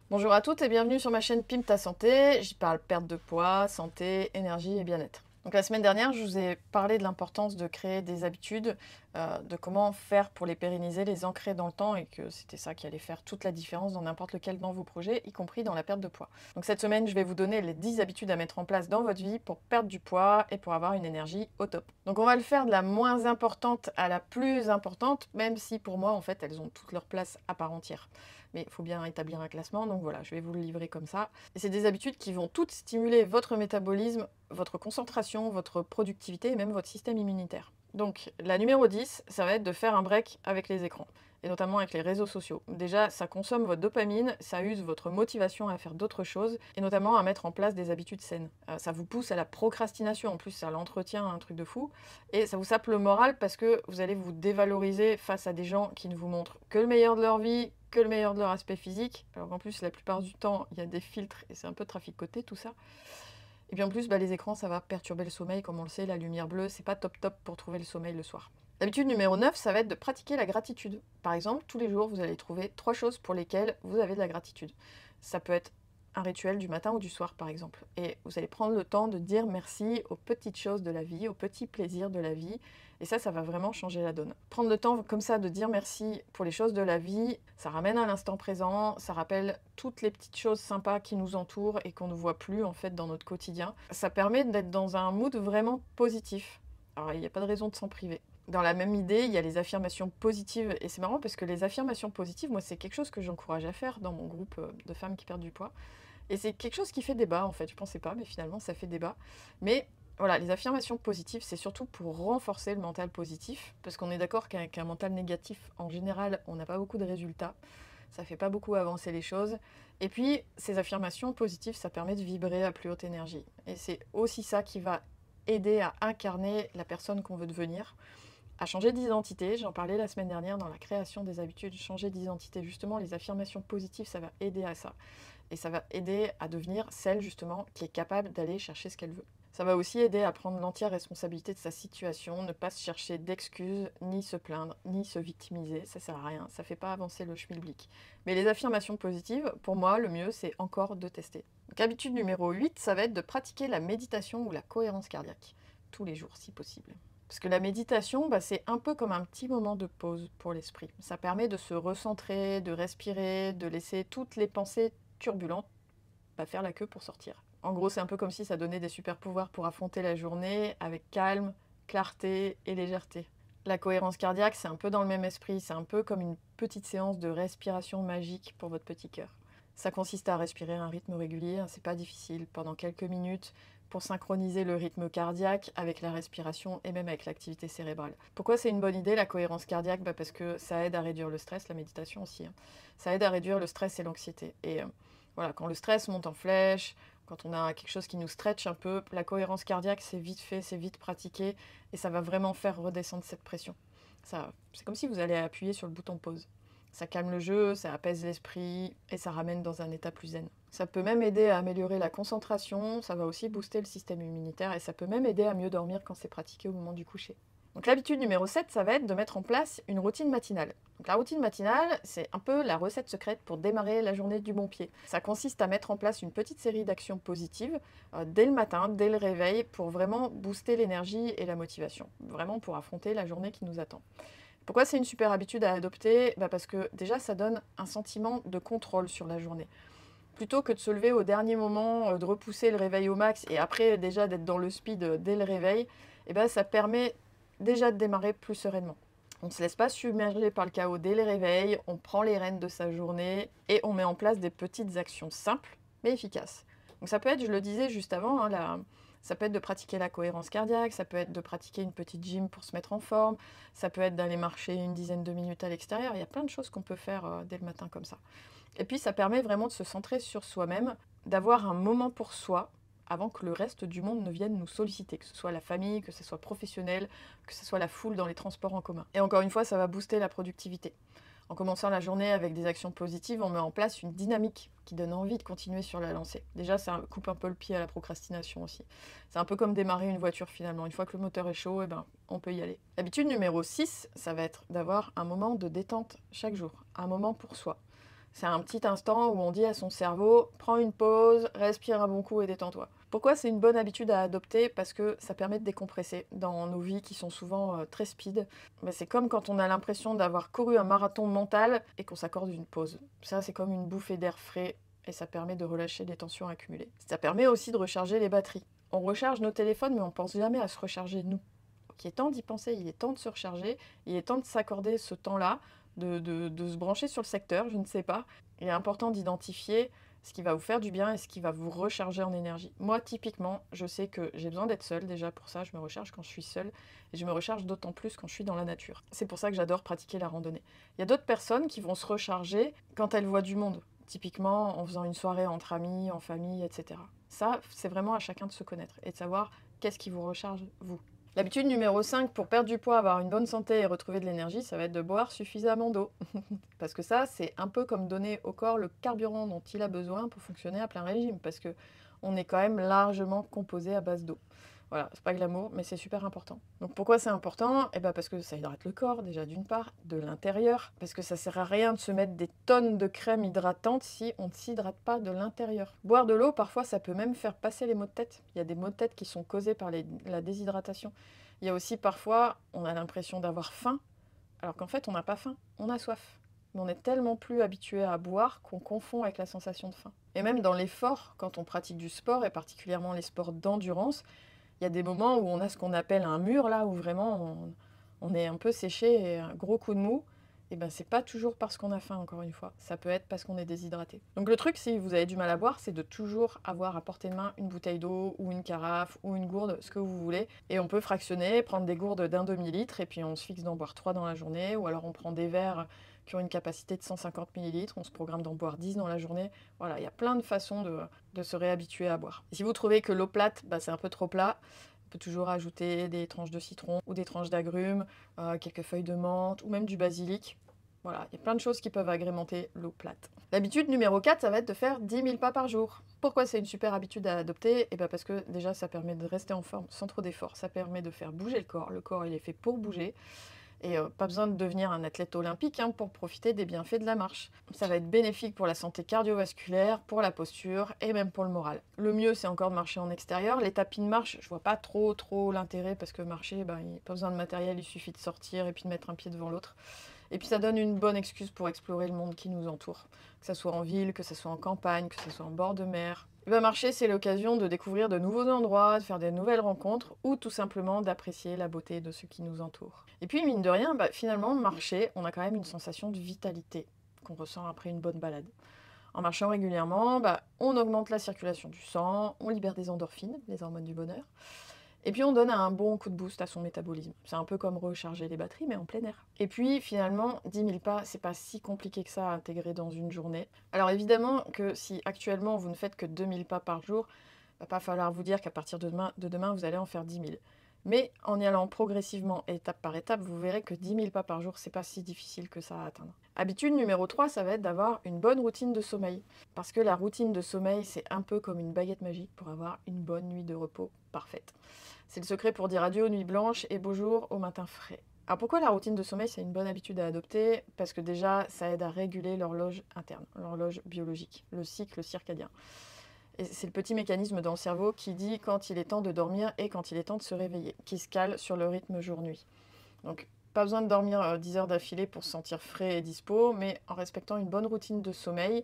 Bonjour à toutes et bienvenue sur ma chaîne Pimp ta santé. J'y parle perte de poids, santé, énergie et bien-être. Donc la semaine dernière, je vous ai parlé de l'importance de créer des habitudes, de comment faire pour les pérenniser, les ancrer dans le temps et que c'était ça qui allait faire toute la différence dans n'importe lequel dans vos projets, y compris dans la perte de poids. Donc cette semaine, je vais vous donner les 10 habitudes à mettre en place dans votre vie pour perdre du poids et pour avoir une énergie au top. Donc on va le faire de la moins importante à la plus importante, même si pour moi, en fait, elles ont toute leur place à part entière. Mais il faut bien établir un classement, donc voilà, je vais vous le livrer comme ça. Et c'est des habitudes qui vont toutes stimuler votre métabolisme, votre concentration, votre productivité et même votre système immunitaire. Donc la numéro 10, ça va être de faire un break avec les écrans, et notamment avec les réseaux sociaux. Déjà, ça consomme votre dopamine, ça use votre motivation à faire d'autres choses, et notamment à mettre en place des habitudes saines. Ça vous pousse à la procrastination, en plus ça l'entretient, un truc de fou, et ça vous sape le moral parce que vous allez vous dévaloriser face à des gens qui ne vous montrent que le meilleur de leur vie, que le meilleur de leur aspect physique, alors qu'en plus la plupart du temps il y a des filtres et c'est un peu traficoté tout ça. Et puis en plus les écrans ça va perturber le sommeil, comme on le sait, la lumière bleue c'est pas top top pour trouver le sommeil le soir. L'habitude numéro 9, ça va être de pratiquer la gratitude. Par exemple, tous les jours vous allez trouver 3 choses pour lesquelles vous avez de la gratitude. Ça peut être un rituel du matin ou du soir par exemple. Et vous allez prendre le temps de dire merci aux petites choses de la vie, aux petits plaisirs de la vie. Et ça va vraiment changer la donne. Prendre le temps comme ça de dire merci pour les choses de la vie, ça ramène à l'instant présent, ça rappelle toutes les petites choses sympas qui nous entourent et qu'on ne voit plus en fait dans notre quotidien. Ça permet d'être dans un mood vraiment positif. Alors il n'y a pas de raison de s'en priver. Dans la même idée, il y a les affirmations positives. Et c'est marrant parce que les affirmations positives, moi, c'est quelque chose que j'encourage à faire dans mon groupe de femmes qui perdent du poids. Et c'est quelque chose qui fait débat, en fait. Je pensais pas, mais finalement, ça fait débat. Mais voilà, les affirmations positives, c'est surtout pour renforcer le mental positif. Parce qu'on est d'accord qu'avec un mental négatif, en général, on n'a pas beaucoup de résultats. Ça fait pas beaucoup avancer les choses. Et puis, ces affirmations positives, ça permet de vibrer à plus haute énergie. Et c'est aussi ça qui va aider à incarner la personne qu'on veut devenir, à changer d'identité. J'en parlais la semaine dernière dans la création des habitudes, changer d'identité. Justement, les affirmations positives, ça va aider à ça. Et ça va aider à devenir celle, justement, qui est capable d'aller chercher ce qu'elle veut. Ça va aussi aider à prendre l'entière responsabilité de sa situation, ne pas se chercher d'excuses, ni se plaindre, ni se victimiser. Ça sert à rien, ça fait pas avancer le schmilblick. Mais les affirmations positives, pour moi, le mieux, c'est encore de tester. Donc, habitude numéro 8, ça va être de pratiquer la méditation ou la cohérence cardiaque. Tous les jours, si possible. Parce que la méditation, c'est un peu comme un petit moment de pause pour l'esprit. Ça permet de se recentrer, de respirer, de laisser toutes les pensées turbulentes faire la queue pour sortir. En gros, c'est un peu comme si ça donnait des super pouvoirs pour affronter la journée avec calme, clarté et légèreté. La cohérence cardiaque, c'est un peu dans le même esprit, c'est un peu comme une petite séance de respiration magique pour votre petit cœur. Ça consiste à respirer à un rythme régulier, c'est pas difficile, pendant quelques minutes, pour synchroniser le rythme cardiaque avec la respiration et même avec l'activité cérébrale. Pourquoi c'est une bonne idée la cohérence cardiaque? Parce que ça aide à réduire le stress, la méditation aussi. Ça aide à réduire le stress et l'anxiété. Et voilà, quand le stress monte en flèche, quand on a quelque chose qui nous stretch un peu, la cohérence cardiaque, c'est vite fait, c'est vite pratiqué, et ça va vraiment faire redescendre cette pression. C'est comme si vous allez appuyer sur le bouton pause. Ça calme le jeu, ça apaise l'esprit, et ça ramène dans un état plus zen. Ça peut même aider à améliorer la concentration, ça va aussi booster le système immunitaire, et ça peut même aider à mieux dormir quand c'est pratiqué au moment du coucher. Donc l'habitude numéro 7, ça va être de mettre en place une routine matinale. Donc la routine matinale, c'est un peu la recette secrète pour démarrer la journée du bon pied. Ça consiste à mettre en place une petite série d'actions positives dès le matin, dès le réveil, pour vraiment booster l'énergie et la motivation. Vraiment pour affronter la journée qui nous attend. Pourquoi c'est une super habitude à adopter? Parce que déjà, ça donne un sentiment de contrôle sur la journée. Plutôt que de se lever au dernier moment, de repousser le réveil au max et après déjà d'être dans le speed dès le réveil, ça permet déjà de démarrer plus sereinement. On ne se laisse pas submerger par le chaos dès les réveils, on prend les rênes de sa journée et on met en place des petites actions simples mais efficaces. Donc ça peut être, je le disais juste avant, ça peut être de pratiquer la cohérence cardiaque, ça peut être de pratiquer une petite gym pour se mettre en forme, ça peut être d'aller marcher une dizaine de minutes à l'extérieur. Il y a plein de choses qu'on peut faire dès le matin comme ça. Et puis ça permet vraiment de se centrer sur soi-même, d'avoir un moment pour soi avant que le reste du monde ne vienne nous solliciter, que ce soit la famille, que ce soit professionnel, que ce soit la foule dans les transports en commun. Et encore une fois, ça va booster la productivité. En commençant la journée avec des actions positives, on met en place une dynamique qui donne envie de continuer sur la lancée. Déjà, ça coupe un peu le pied à la procrastination aussi. C'est un peu comme démarrer une voiture finalement. Une fois que le moteur est chaud, on peut y aller. L'habitude numéro 6, ça va être d'avoir un moment de détente chaque jour, un moment pour soi. C'est un petit instant où on dit à son cerveau, prends une pause, respire un bon coup et détends-toi. Pourquoi c'est une bonne habitude à adopter? Parce que ça permet de décompresser dans nos vies qui sont souvent très speed. Mais c'est comme quand on a l'impression d'avoir couru un marathon mental et qu'on s'accorde une pause. Ça, c'est comme une bouffée d'air frais et ça permet de relâcher les tensions accumulées. Ça permet aussi de recharger les batteries. On recharge nos téléphones, mais on pense jamais à se recharger nous. Donc, il est temps d'y penser, il est temps de se recharger, il est temps de s'accorder ce temps-là, de se brancher sur le secteur, je ne sais pas. Il est important d'identifier ce qui va vous faire du bien et ce qui va vous recharger en énergie. Moi, typiquement, je sais que j'ai besoin d'être seule. Déjà, pour ça, je me recharge quand je suis seule. Et je me recharge d'autant plus quand je suis dans la nature. C'est pour ça que j'adore pratiquer la randonnée. Il y a d'autres personnes qui vont se recharger quand elles voient du monde. Typiquement, en faisant une soirée entre amis, en famille, etc. Ça, c'est vraiment à chacun de se connaître et de savoir qu'est-ce qui vous recharge, vous. L'habitude numéro 5 pour perdre du poids, avoir une bonne santé et retrouver de l'énergie, ça va être de boire suffisamment d'eau. Parce que ça, c'est un peu comme donner au corps le carburant dont il a besoin pour fonctionner à plein régime. Parce que on est quand même largement composé à base d'eau. Voilà, c'est pas glamour, mais c'est super important. Donc pourquoi c'est important? Eh ben parce que ça hydrate le corps, déjà d'une part, de l'intérieur. Parce que ça sert à rien de se mettre des tonnes de crème hydratante si on ne s'hydrate pas de l'intérieur. Boire de l'eau, parfois, ça peut même faire passer les maux de tête. Il y a des maux de tête qui sont causés par la déshydratation. Il y a aussi parfois, on a l'impression d'avoir faim, alors qu'en fait, on n'a pas faim, on a soif. Mais on est tellement plus habitué à boire qu'on confond avec la sensation de faim. Et même dans l'effort, quand on pratique du sport, et particulièrement les sports d'endurance, il y a des moments où on a ce qu'on appelle un mur, là, où vraiment on est un peu séché et un gros coup de mou. Et ben c'est pas toujours parce qu'on a faim, encore une fois. Ça peut être parce qu'on est déshydraté. Donc le truc, si vous avez du mal à boire, c'est de toujours avoir à portée de main une bouteille d'eau ou une carafe ou une gourde, ce que vous voulez. Et on peut fractionner, prendre des gourdes d'un demi-litre et puis on se fixe d'en boire 3 dans la journée. Ou alors on prend des verres qui ont une capacité de 150 millilitres, on se programme d'en boire 10 dans la journée. Voilà, il y a plein de façons de se réhabituer à boire. Et si vous trouvez que l'eau plate, bah, c'est un peu trop plat, on peut toujours ajouter des tranches de citron ou des tranches d'agrumes, quelques feuilles de menthe ou même du basilic. Voilà, il y a plein de choses qui peuvent agrémenter l'eau plate. L'habitude numéro 4, ça va être de faire 10 000 pas par jour. Pourquoi c'est une super habitude à adopter? Parce que déjà, ça permet de rester en forme sans trop d'efforts. Ça permet de faire bouger le corps. Le corps, il est fait pour bouger. Et pas besoin de devenir un athlète olympique pour profiter des bienfaits de la marche. Ça va être bénéfique pour la santé cardiovasculaire, pour la posture et même pour le moral. Le mieux, c'est encore de marcher en extérieur. Les tapis de marche, je vois pas trop l'intérêt parce que marcher, il n'y a pas besoin de matériel, il suffit de sortir et puis de mettre un pied devant l'autre. Et puis ça donne une bonne excuse pour explorer le monde qui nous entoure. Que ce soit en ville, que ce soit en campagne, que ce soit en bord de mer. Marcher, c'est l'occasion de découvrir de nouveaux endroits, de faire des nouvelles rencontres ou tout simplement d'apprécier la beauté de ce qui nous entoure. Et puis, mine de rien, finalement, marcher, on a quand même une sensation de vitalité qu'on ressent après une bonne balade. En marchant régulièrement, on augmente la circulation du sang, on libère des endorphines, les hormones du bonheur. Et puis on donne un bon coup de boost à son métabolisme. C'est un peu comme recharger les batteries, mais en plein air. Et puis finalement, 10 000 pas, c'est pas si compliqué que ça à intégrer dans une journée. Alors évidemment que si actuellement vous ne faites que 2 000 pas par jour, il va pas falloir vous dire qu'à partir de demain, vous allez en faire 10 000. Mais en y allant progressivement, étape par étape, vous verrez que 10 000 pas par jour, c'est pas si difficile que ça à atteindre. Habitude numéro 3, ça va être d'avoir une bonne routine de sommeil. Parce que la routine de sommeil, c'est un peu comme une baguette magique pour avoir une bonne nuit de repos parfaite. C'est le secret pour dire adieu aux nuits blanches et beaux jours au matin frais. Alors pourquoi la routine de sommeil, c'est une bonne habitude à adopter? Parce que déjà, ça aide à réguler l'horloge interne, l'horloge biologique, le cycle circadien. Et c'est le petit mécanisme dans le cerveau qui dit quand il est temps de dormir et quand il est temps de se réveiller, qui se cale sur le rythme jour-nuit. Donc, pas besoin de dormir 10 heures d'affilée pour se sentir frais et dispo, mais en respectant une bonne routine de sommeil,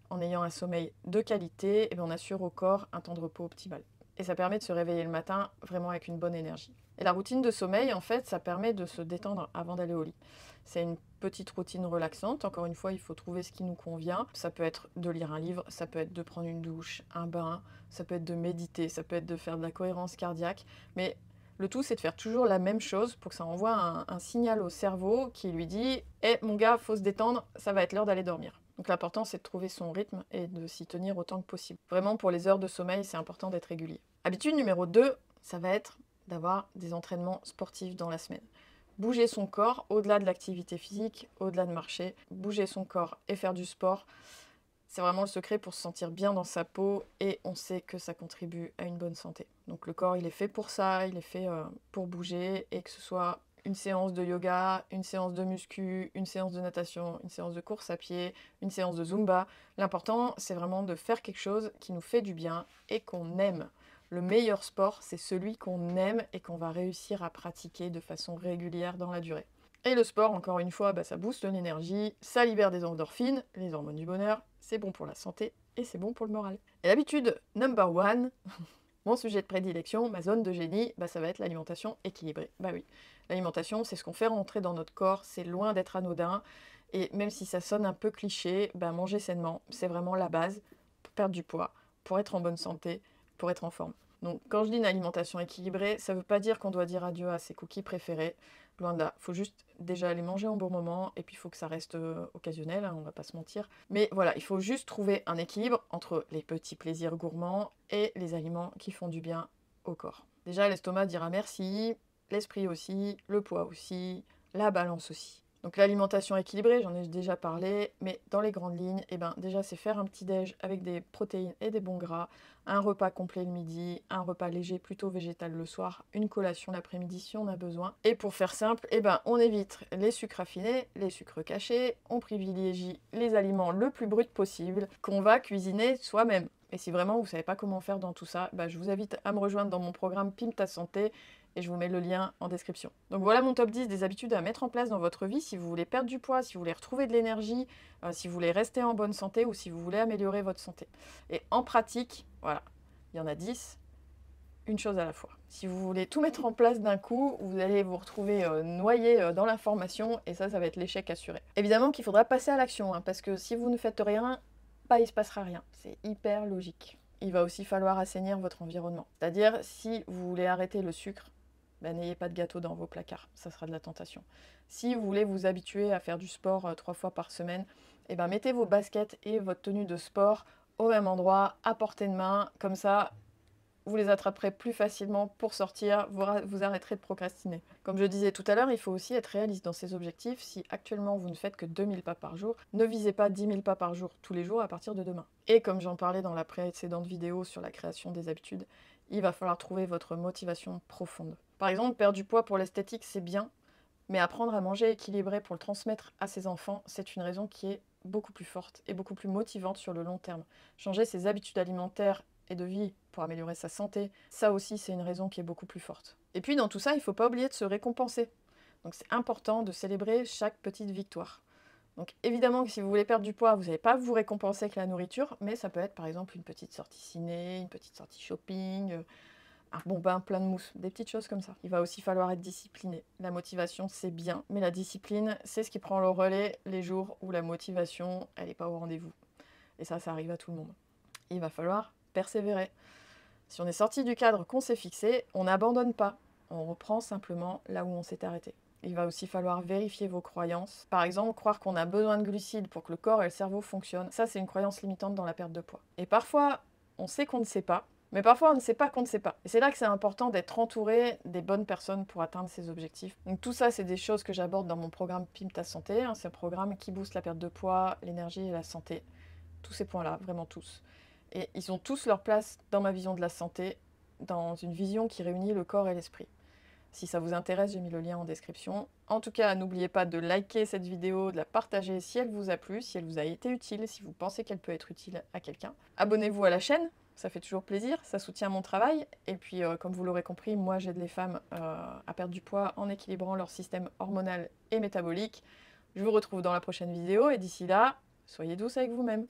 en ayant un sommeil de qualité, on assure au corps un temps de repos optimal. Et ça permet de se réveiller le matin vraiment avec une bonne énergie. Et la routine de sommeil, en fait, ça permet de se détendre avant d'aller au lit. C'est une petite routine relaxante. Encore une fois, il faut trouver ce qui nous convient. Ça peut être de lire un livre, ça peut être de prendre une douche, un bain, ça peut être de méditer, ça peut être de faire de la cohérence cardiaque. Mais le tout, c'est de faire toujours la même chose pour que ça envoie un signal au cerveau qui lui dit « Eh mon gars, faut se détendre, ça va être l'heure d'aller dormir ». Donc l'important, c'est de trouver son rythme et de s'y tenir autant que possible. Vraiment, pour les heures de sommeil, c'est important d'être régulier. Habitude numéro 2, ça va être d'avoir des entraînements sportifs dans la semaine. Bouger son corps au-delà de l'activité physique, au-delà de marcher, bouger son corps et faire du sport, c'est vraiment le secret pour se sentir bien dans sa peau et on sait que ça contribue à une bonne santé. Donc le corps, il est fait pour ça, il est fait pour bouger et que ce soit une séance de yoga, une séance de muscu, une séance de natation, une séance de course à pied, une séance de Zumba. L'important, c'est vraiment de faire quelque chose qui nous fait du bien et qu'on aime. Le meilleur sport, c'est celui qu'on aime et qu'on va réussir à pratiquer de façon régulière dans la durée. Et le sport, encore une fois, ça booste l'énergie, ça libère des endorphines, les hormones du bonheur, c'est bon pour la santé et c'est bon pour le moral. Et l'habitude number one, mon sujet de prédilection, ma zone de génie, ça va être l'alimentation équilibrée. Bah oui, l'alimentation, c'est ce qu'on fait rentrer dans notre corps, c'est loin d'être anodin. Et même si ça sonne un peu cliché, manger sainement, c'est vraiment la base pour perdre du poids, pour être en bonne santé, pour être en forme. Donc quand je dis une alimentation équilibrée, ça ne veut pas dire qu'on doit dire adieu à ses cookies préférés. Loin de là, il faut juste déjà les manger en bon moment, et puis il faut que ça reste occasionnel, hein, on va pas se mentir. Mais voilà, il faut juste trouver un équilibre entre les petits plaisirs gourmands et les aliments qui font du bien au corps. Déjà, l'estomac dira merci, l'esprit aussi, le poids aussi, la balance aussi. Donc l'alimentation équilibrée, j'en ai déjà parlé, mais dans les grandes lignes, déjà c'est faire un petit déj avec des protéines et des bons gras, un repas complet le midi, un repas léger plutôt végétal le soir, une collation l'après-midi si on a besoin. Et pour faire simple, on évite les sucres raffinés, les sucres cachés, on privilégie les aliments le plus brut possible qu'on va cuisiner soi-même. Et si vraiment vous ne savez pas comment faire dans tout ça, je vous invite à me rejoindre dans mon programme Pim ta santé, et je vous mets le lien en description. Donc voilà mon top 10 des habitudes à mettre en place dans votre vie si vous voulez perdre du poids, si vous voulez retrouver de l'énergie, si vous voulez rester en bonne santé ou si vous voulez améliorer votre santé. Et en pratique, voilà, il y en a 10, une chose à la fois. Si vous voulez tout mettre en place d'un coup, vous allez vous retrouver noyé dans l'information et ça va être l'échec assuré. Évidemment qu'il faudra passer à l'action, hein, parce que si vous ne faites rien, il ne se passera rien. C'est hyper logique. Il va aussi falloir assainir votre environnement. C'est-à-dire, si vous voulez arrêter le sucre, n'ayez pas de gâteau dans vos placards, ça sera de la tentation. Si vous voulez vous habituer à faire du sport 3 fois par semaine, mettez vos baskets et votre tenue de sport au même endroit, à portée de main, comme ça, vous les attraperez plus facilement pour sortir, vous arrêterez de procrastiner. Comme je disais tout à l'heure, il faut aussi être réaliste dans ses objectifs. Si actuellement vous ne faites que 2000 pas par jour, ne visez pas 10 000 pas par jour tous les jours à partir de demain. Et comme j'en parlais dans la précédente vidéo sur la création des habitudes, il va falloir trouver votre motivation profonde. Par exemple, perdre du poids pour l'esthétique, c'est bien, mais apprendre à manger équilibré pour le transmettre à ses enfants, c'est une raison qui est beaucoup plus forte et beaucoup plus motivante sur le long terme. Changer ses habitudes alimentaires et de vie pour améliorer sa santé, ça aussi c'est une raison qui est beaucoup plus forte. Et puis dans tout ça, il ne faut pas oublier de se récompenser. Donc c'est important de célébrer chaque petite victoire. Donc évidemment que si vous voulez perdre du poids, vous n'allez pas vous récompenser avec la nourriture, mais ça peut être par exemple une petite sortie ciné, une petite sortie shopping, un bon bain plein de mousse, des petites choses comme ça. Il va aussi falloir être discipliné. La motivation, c'est bien, mais la discipline, c'est ce qui prend le relais les jours où la motivation, elle n'est pas au rendez-vous. Et ça arrive à tout le monde. Il va falloir persévérer. Si on est sorti du cadre qu'on s'est fixé, on n'abandonne pas. On reprend simplement là où on s'est arrêté. Il va aussi falloir vérifier vos croyances. Par exemple, croire qu'on a besoin de glucides pour que le corps et le cerveau fonctionnent. Ça, c'est une croyance limitante dans la perte de poids. Et parfois, on sait qu'on ne sait pas, mais parfois on ne sait pas qu'on ne sait pas. Et c'est là que c'est important d'être entouré des bonnes personnes pour atteindre ses objectifs. Donc tout ça, c'est des choses que j'aborde dans mon programme Pim ta santé. C'est un programme qui booste la perte de poids, l'énergie et la santé. Tous ces points-là, vraiment tous. Et ils ont tous leur place dans ma vision de la santé, dans une vision qui réunit le corps et l'esprit. Si ça vous intéresse, j'ai mis le lien en description. En tout cas, n'oubliez pas de liker cette vidéo, de la partager si elle vous a plu, si elle vous a été utile, si vous pensez qu'elle peut être utile à quelqu'un. Abonnez-vous à la chaîne, ça fait toujours plaisir, ça soutient mon travail. Et puis, comme vous l'aurez compris, moi j'aide les femmes à perdre du poids en équilibrant leur système hormonal et métabolique. Je vous retrouve dans la prochaine vidéo et d'ici là, soyez douce avec vous-même.